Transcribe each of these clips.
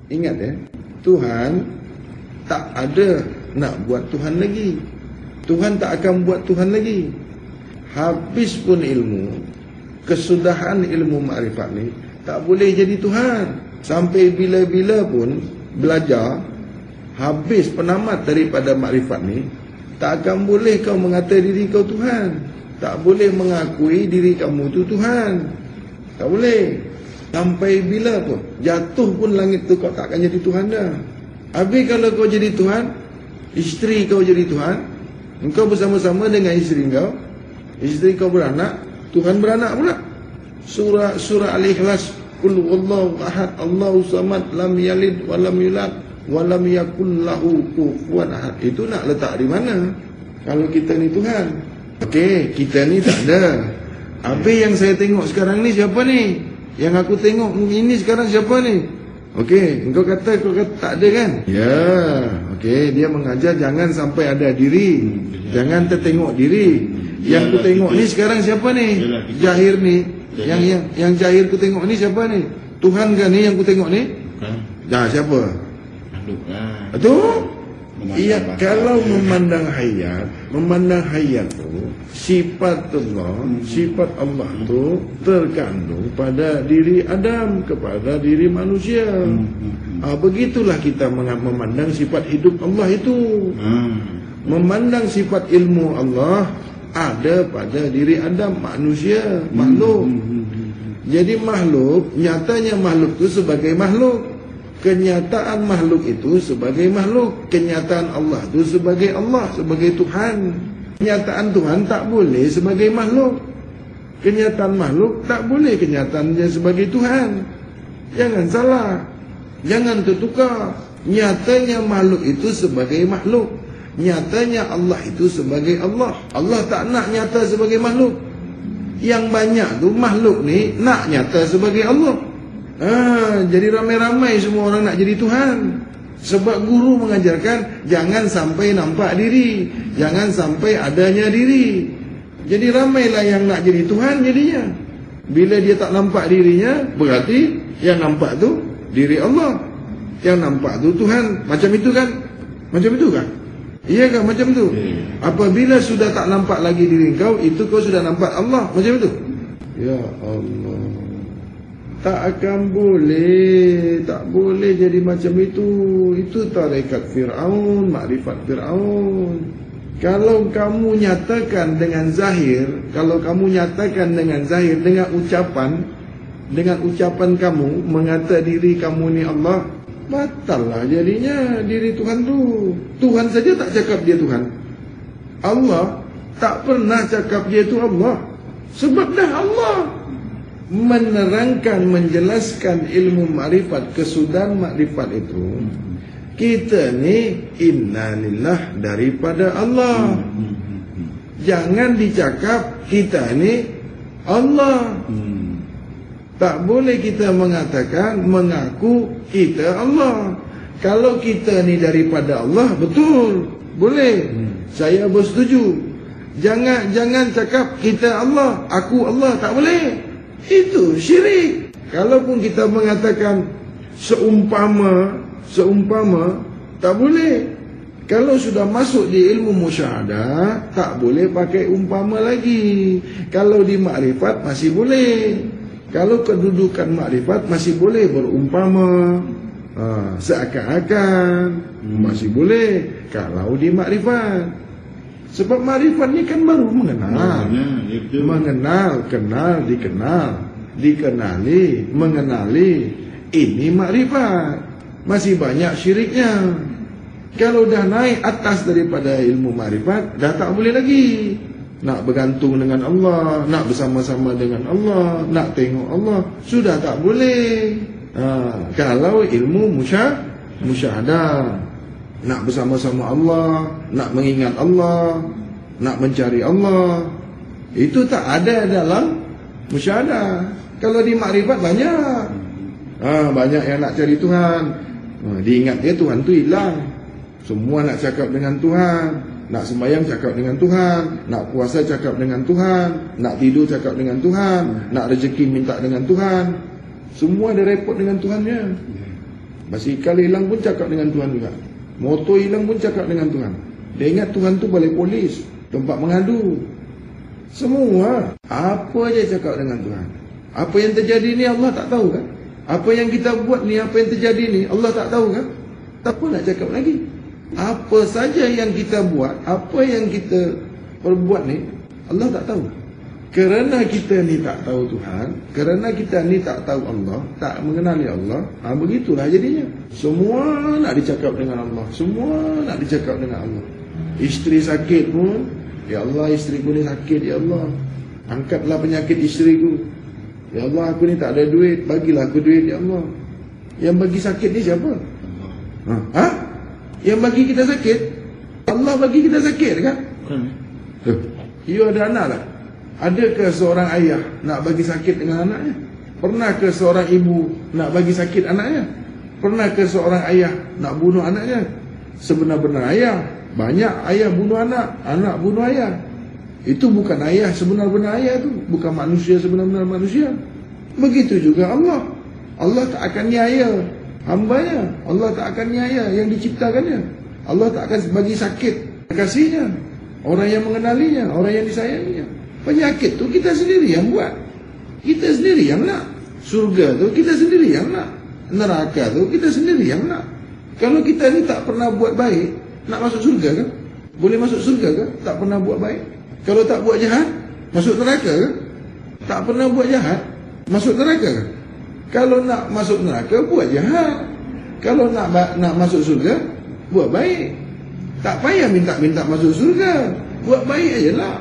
Ingat ya, Tuhan tak ada nak buat Tuhan lagi. Tuhan tak akan buat Tuhan lagi. Habis pun ilmu, kesudahan ilmu makrifat ni tak boleh jadi Tuhan. Sampai bila-bila pun belajar, habis penamat daripada makrifat ni, tak akan boleh kau mengata diri kau Tuhan. Tak boleh mengakui diri kamu tu Tuhan. Tak boleh. Sampai bila pun, jatuh pun langit tu kau tak akan jadi Tuhan dah. Habis kalau kau jadi Tuhan, isteri kau jadi Tuhan, engkau bersama-sama dengan isteri kau, isteri kau beranak, Tuhan beranak pula. Surah Al-Ikhlas, Qul huwallahu ahad, Allahu samad, lam yalid walam yulad walam yakul lahu kufuwan ahad. Itu nak letak di mana kalau kita ni Tuhan? Okey, kita ni tak ada. Habis yang saya tengok sekarang ni siapa ni? Yang aku tengok ini sekarang siapa ni? Okey, engkau kata tak ada kan? Ya, okey, dia mengajar jangan sampai ada diri. Jangan tertengok diri. Yang ku tengok ni sekarang siapa ni? Jahir ni. Yang jahir ku tengok ni siapa ni? Tuhan kan ni yang ku tengok ni? Dah siapa? Itu? Iya, kalau memandang hayat tu, sifat Allah tu terkandung pada diri Adam, kepada diri manusia. Begitulah kita memandang sifat hidup Allah itu. Memandang sifat ilmu Allah ada pada diri Adam, manusia, makhluk. Jadi makhluk, nyatanya makhluk itu sebagai makhluk. Kenyataan makhluk itu sebagai makhluk. Kenyataan Allah itu sebagai Allah, sebagai Tuhan. Kenyataan Tuhan tak boleh sebagai makhluk. Kenyataan makhluk tak boleh kenyataannya sebagai Tuhan. Jangan salah, jangan tertukar. Nyatanya makhluk itu sebagai makhluk, nyatanya Allah itu sebagai Allah. Allah tak nak nyata sebagai makhluk. Yang banyak tu makhluk ni nak nyata sebagai Allah. Jadi ramai-ramai semua orang nak jadi Tuhan. Sebab guru mengajarkan jangan sampai nampak diri, jangan sampai adanya diri. Jadi ramailah yang nak jadi Tuhan jadinya. Bila dia tak nampak dirinya, berarti yang nampak tu diri Allah, yang nampak tu Tuhan. Macam itu kan? Macam itu kan? Iya kan macam tu? Apabila sudah tak nampak lagi diri kau, itu kau sudah nampak Allah. Macam itu? Ya Allah, tak akan boleh. Tak boleh jadi macam itu. Itu tarekat Fir'aun, makrifat Fir'aun. Kalau kamu nyatakan dengan zahir, kalau kamu nyatakan dengan zahir, dengan ucapan kamu mengata diri kamu ni Allah, batal lah jadinya diri Tuhan tu. Tuhan saja tak cakap dia Tuhan. Allah tak pernah cakap dia tu Allah. Sebab dah Allah menerangkan, menjelaskan ilmu makrifat, kesudahan makrifat itu. Kita ni innalillah daripada Allah. Jangan dicakap kita ni Allah. Tak boleh kita mengatakan, mengaku kita Allah. Kalau kita ni daripada Allah, betul, boleh. Saya bersetuju. Jangan cakap kita Allah, aku Allah, tak boleh. Itu syirik. Kalaupun kita mengatakan seumpama, tak boleh. Kalau sudah masuk di ilmu musyahadah, tak boleh pakai umpama lagi. Kalau di makrifat masih boleh. Kalau kedudukan makrifat masih boleh berumpama, seakan-akan masih boleh. Kalau di makrifat, sebab makrifat ni kan baru mengenal, kenal, dikenali, mengenali. Ini makrifat. Masih banyak syiriknya. Kalau dah naik atas daripada ilmu makrifat, dah tak boleh lagi. Nak bergantung dengan Allah, nak bersama-sama dengan Allah, nak tengok Allah, sudah tak boleh. Kalau ilmu musyahadah, nak bersama-sama Allah, nak mengingat Allah, nak mencari Allah, itu tak ada dalam musyahadah. Kalau di makrifat banyak. Banyak yang nak cari Tuhan. Diingat dia Tuhan tu hilang. Semua nak cakap dengan Tuhan. Nak sembahyang cakap dengan Tuhan, nak puasa cakap dengan Tuhan, nak tidur cakap dengan Tuhan, nak rezeki minta dengan Tuhan. Semua ada repot dengan Tuhannya. Basikal hilang pun cakap dengan Tuhan juga. Motor hilang pun cakap dengan Tuhan. Dia ingat Tuhan tu balai polis, tempat mengadu. Semua. Apa je cakap dengan Tuhan. Apa yang terjadi ni Allah tak tahu kan? Apa yang kita buat ni, apa yang terjadi ni Allah tak tahu kan? Tak apa nak cakap lagi. Apa saja yang kita buat, apa yang kita perbuat ni Allah tak tahu. Kerana kita ni tak tahu Tuhan, kerana kita ni tak tahu Allah, tak mengenali Allah, begitulah jadinya. Semua nak dicakap dengan Allah, semua nak dicakap dengan Allah. Isteri sakit pun, ya Allah, isteriku ni sakit, ya Allah, angkatlah penyakit isteriku. Ya Allah, aku ni tak ada duit, bagilah aku duit, ya Allah. Yang bagi sakit ni siapa? Yang bagi kita sakit? Allah bagi kita sakit kan? You ada anak tak? Adakah seorang ayah nak bagi sakit dengan anaknya? Pernahkah seorang ibu nak bagi sakit anaknya? Pernahkah seorang ayah nak bunuh anaknya? Sebenar-benar ayah. Banyak ayah bunuh anak, anak bunuh ayah. Itu bukan ayah sebenar-benar ayah tu, bukan manusia sebenar-benar manusia. Begitu juga Allah. Allah tak akan niaya hambanya. Allah tak akan niaya yang diciptakannya. Allah tak akan bagi sakit kasihnya, orang yang mengenalinya, orang yang disayanginya. Penyakit tu kita sendiri yang buat, kita sendiri yang nak. Surga tu kita sendiri yang nak, neraka tu kita sendiri yang nak. Kalau kita ni tak pernah buat baik, nak masuk surga kan? Boleh masuk surga kan? Tak pernah buat baik. Kalau tak buat jahat, masuk neraka kan? Tak pernah buat jahat, masuk neraka kan? Kalau nak masuk neraka, buat jahat. Kalau nak masuk surga, buat baik. Tak payah minta-minta masuk surga, buat baik aja lah.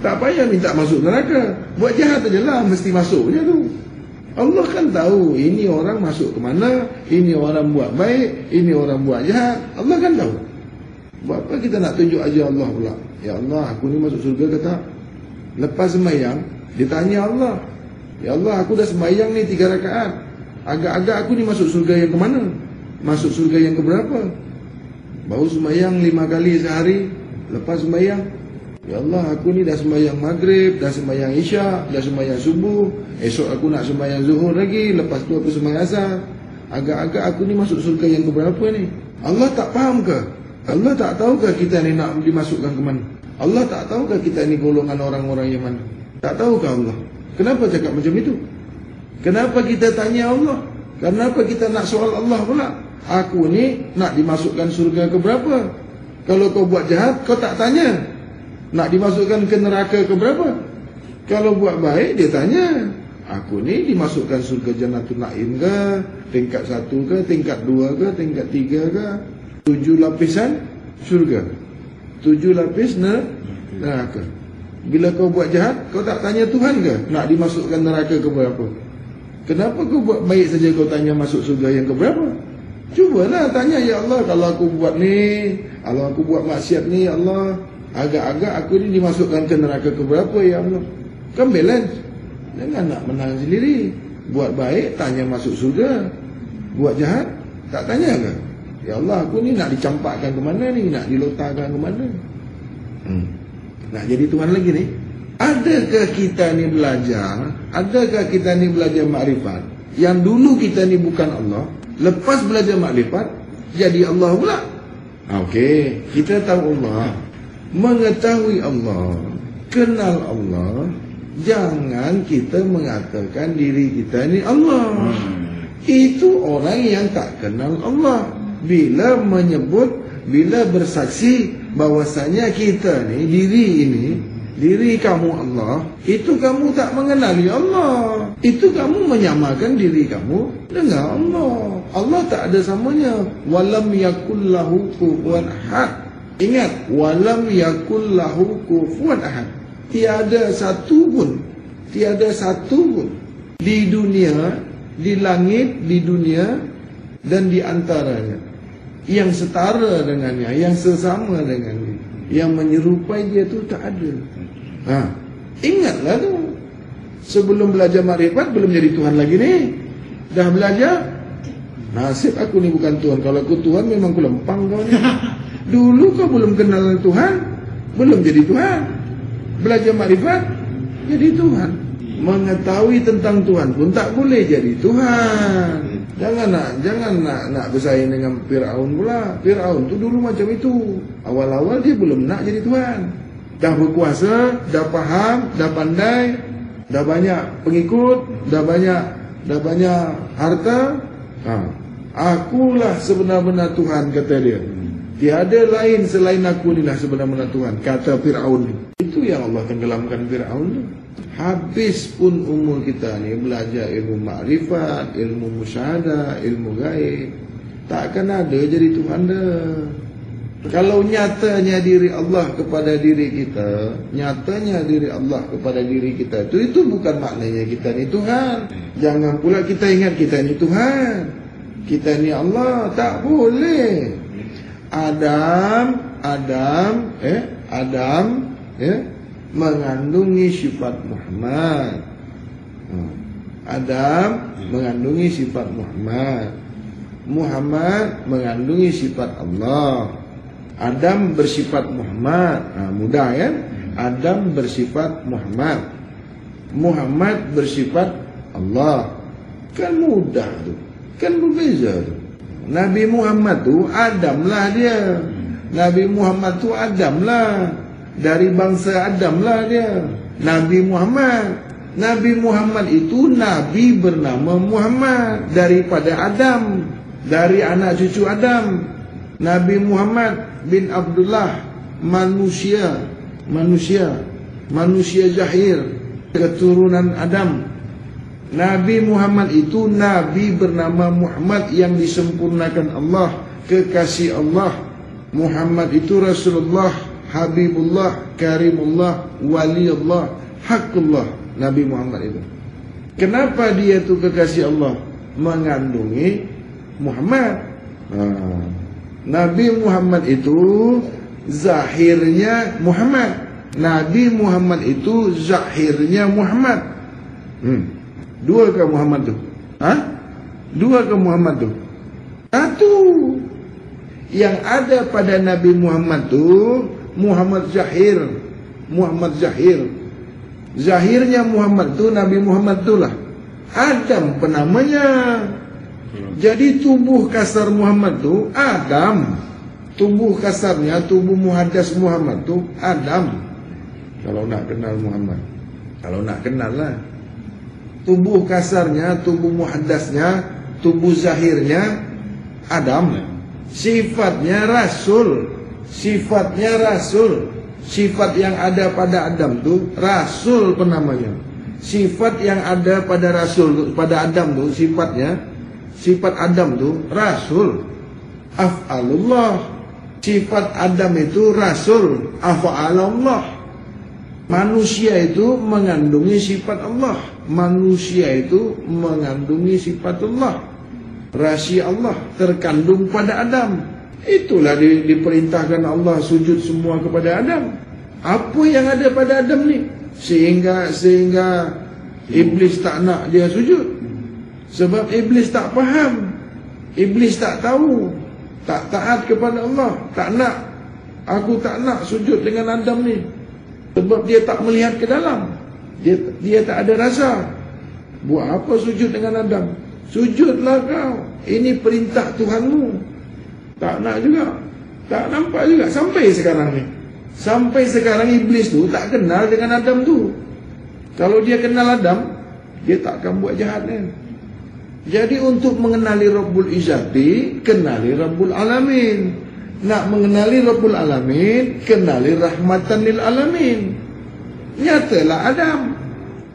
Tak payah minta masuk neraka, buat jahat aja lah, mesti masuk je tu. Allah kan tahu ini orang masuk ke mana, ini orang buat baik, ini orang buat jahat. Allah kan tahu. Buat apa kita nak tunjuk aja Allah pula? Ya Allah, aku ni masuk surga ke tak? Lepas sembahyang, ditanya Allah, ya Allah, aku dah sembahyang ni 3 rakaat, agak-agak aku ni masuk surga yang ke mana? Masuk surga yang ke berapa? Baru sembahyang 5 kali sehari. Lepas sembahyang, ya Allah, aku ni dah sembahyang maghrib, dah sembahyang isyak, dah sembahyang subuh, esok aku nak sembahyang zuhur lagi, lepas tu aku sembahyang asar. Agak-agak aku ni masuk surga yang keberapa ni? Allah tak faham ke? Allah tak tahukah kita ni nak dimasukkan ke mana? Allah tak tahukah kita ni golongan orang-orang yang mana? Tak tahukah Allah? Kenapa cakap macam itu? Kenapa kita tanya Allah? Kenapa kita nak soal Allah pula? Aku ni nak dimasukkan surga ke berapa? Kalau kau buat jahat, kau tak tanya nak dimasukkan ke neraka ke berapa? Kalau buat baik, dia tanya, aku ni dimasukkan surga Jannatul Naim ke? Tingkat 1 ke? Tingkat 2 ke? Tingkat 3 ke? 7 lapisan surga, 7 lapis neraka. Bila kau buat jahat, kau tak tanya Tuhan ke nak dimasukkan neraka ke berapa? Kenapa kau buat baik saja kau tanya masuk surga yang ke berapa? Cubalah tanya, ya Allah, kalau aku buat ni, kalau aku buat maksiat ni, ya Allah, agak-agak aku ni dimasukkan ke neraka ke berapa, ya Allah? Kan balance. Jangan nak menang sendiri. Buat baik, tanya masuk surga. Buat jahat, tak tanya ke? Ya Allah, aku ni nak dicampakkan ke mana ni? Nak dilotarkan ke mana? Nak jadi Tuhan lagi ni? Adakah kita ni belajar? Adakah kita ni belajar makrifat? Yang dulu kita ni bukan Allah, lepas belajar makrifat, jadi Allah pula. Okey, kita tahu Allah, mengetahui Allah, kenal Allah. Jangan kita mengatakan diri kita ni Allah. Itu orang yang tak kenal Allah. Bila menyebut, bila bersaksi bahwasanya kita ni, diri ini, diri kamu Allah, itu kamu tak mengenali Allah. Itu kamu menyamakan diri kamu dengan Allah. Allah tak ada samanya. Walam yakul lahu kufuwan ahad. Ingat, walam yakul lahu kufuwan ahad. Tiada satu pun di dunia, di langit, di dunia dan di antaranya yang setara dengannya, yang sesama dengannya, yang menyerupai dia tu tak ada. Ingatlah tu. Sebelum belajar makrifat belum jadi Tuhan lagi ni. Dah belajar, nasib aku ni bukan Tuhan. Kalau aku Tuhan memang aku lempang kau ni. Dulu kau belum kenal Tuhan, belum jadi Tuhan. Belajar makrifat, jadi Tuhan. Mengetahui tentang Tuhan pun tak boleh jadi Tuhan. Jangan nak bersaing dengan Firaun pula. Firaun tu dulu macam itu. Awal-awal dia belum nak jadi Tuhan. Dah berkuasa, dah faham, dah pandai, dah banyak pengikut, dah banyak harta. Akulah sebenar-benar Tuhan, kata dia. Tiada lain selain aku inilah sebenar-benar Tuhan, kata Firaun. Itu yang Allah tenggelamkan Firaun tu. Habis pun umur kita ni belajar ilmu makrifat, ilmu musyahadah, ilmu gaib, takkan ada jadi Tuhan dah. Kalau nyatanya diri Allah kepada diri kita, nyatanya diri Allah kepada diri kita, itu bukan maknanya kita ni Tuhan. Jangan pula kita ingat kita ni Tuhan, kita ni Allah. Tak boleh. Adam mengandungi sifat Muhammad. Adam mengandungi sifat Muhammad. Muhammad mengandungi sifat Allah. Adam bersifat Muhammad. Mudah kan? Adam bersifat Muhammad. Muhammad bersifat Allah. Kan mudah tu. Kan berbeza tu. Nabi Muhammad tu Adam lah dia. Nabi Muhammad tu Adam lah. Dari bangsa Adam lah dia. Nabi Muhammad itu Nabi bernama Muhammad, daripada Adam, dari anak cucu Adam. Nabi Muhammad bin Abdullah, manusia Zahir, keturunan Adam. Nabi Muhammad itu Nabi bernama Muhammad yang disempurnakan Allah, kekasih Allah. Muhammad itu Rasulullah, Habibullah, Karimullah, Waliullah, Haqqullah. Nabi Muhammad itu. Kenapa dia itu kekasih Allah? Mengandungi Muhammad. Nabi Muhammad itu zahirnya Muhammad. Nabi Muhammad itu zahirnya Muhammad. Dua ke Muhammad tu? Dua ke Muhammad tu? Satu. Yang ada pada Nabi Muhammad tu Muhammad Zahir. Zahirnya Muhammad tu Nabi Muhammad tu lah. Adam penamanya. Jadi tubuh kasar Muhammad tu Adam. Tubuh kasarnya, tubuh muhaddas Muhammad tu Adam. Kalau nak kenal Muhammad, kalau nak kenal lah. Tubuh kasarnya, tubuh muhaddasnya, tubuh zahirnya Adam. Sifatnya Rasul. Sifat yang ada pada Adam tu Rasul penamanya. Sifat yang ada pada Rasul, pada Adam tu sifatnya, sifat Adam tu Rasul. Af'alullah. Sifat Adam itu Rasul, af'alullah. Manusia itu mengandungi sifat Allah. Manusia itu mengandungi sifat Allah. Rahsia Allah terkandung pada Adam. Itulah diperintahkan Allah sujud semua kepada Adam. Apa yang ada pada Adam ni? Sehingga Iblis tak nak dia sujud. Sebab Iblis tak faham. Iblis tak tahu. Tak taat kepada Allah. Tak nak. Aku tak nak sujud dengan Adam ni. Sebab dia tak melihat ke dalam. Dia tak ada rasa. Buat apa sujud dengan Adam? Sujudlah kau. Ini perintah Tuhanmu. Tak nak juga. Tak nampak juga. Sampai sekarang ni. Sampai sekarang Iblis tu tak kenal dengan Adam tu. Kalau dia kenal Adam, dia tak akan buat jahat kan. Jadi untuk mengenali Rabbul Izzati, kenali Rabbul Alamin. Nak mengenali Rabbul Alamin, kenali Rahmatan lil Alamin. Nyatalah Adam.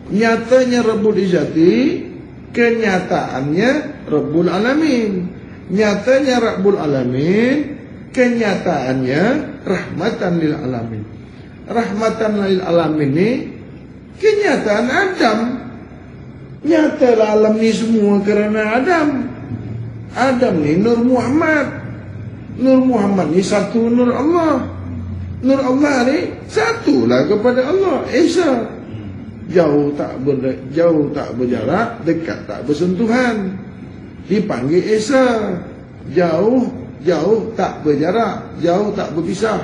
Nyatanya Rabbul Izzati, kenyataannya Rabbul Alamin. Nyatanya Rabbul Alamin, kenyataannya Rahmatan lil Alamin. Rahmatan lil Alamin ni kenyataan Adam. Nyatalah alam ni semua kerana Adam. Adam ni Nur Muhammad. Nur Muhammad ni satu Nur Allah. Nur Allah ni satulah kepada Allah, Esa. Jauh tak berjarak, dekat tak bersentuhan. Dipanggil Esa. Jauh tak berjarak, jauh tak berpisah,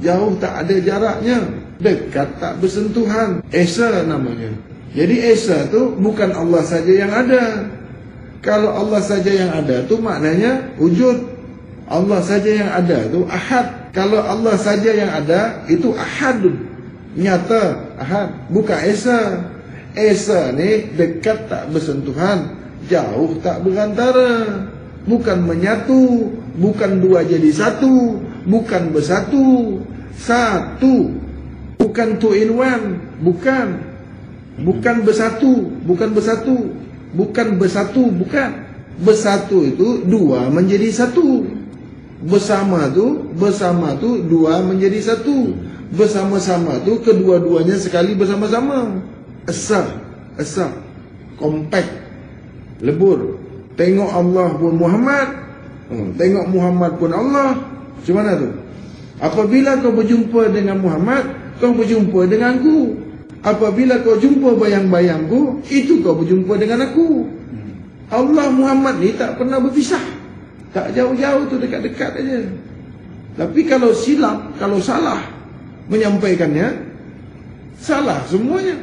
jauh tak ada jaraknya, dekat tak bersentuhan. Esa namanya. Jadi Esa tu bukan Allah saja yang ada. Kalau Allah saja yang ada tu maknanya wujud. Allah saja yang ada tu ahad. Kalau Allah saja yang ada itu ahad, nyata, ahad, bukan esa. Esa ni dekat tak bersentuhan, jauh tak berantara. Bukan menyatu, bukan dua jadi satu, bukan bersatu. Satu, bukan two in one, bukan. Bukan bersatu, bukan bersatu, bukan bersatu, bukan. Bersatu itu dua menjadi satu. Bersama tu dua menjadi satu. Bersama-sama tu kedua-duanya sekali bersama-sama. Esa, kompak, lebur. Tengok Allah pun Muhammad, tengok Muhammad pun Allah. Macam mana tu? Apabila kau berjumpa dengan Muhammad, kau berjumpa dengan aku. Apabila kau jumpa bayang-bayangku, itu kau berjumpa dengan aku. Allah Muhammad ni tak pernah berpisah. Tak jauh-jauh tu, dekat-dekat aja. Tapi kalau silap, kalau salah menyampaikannya, salah semuanya.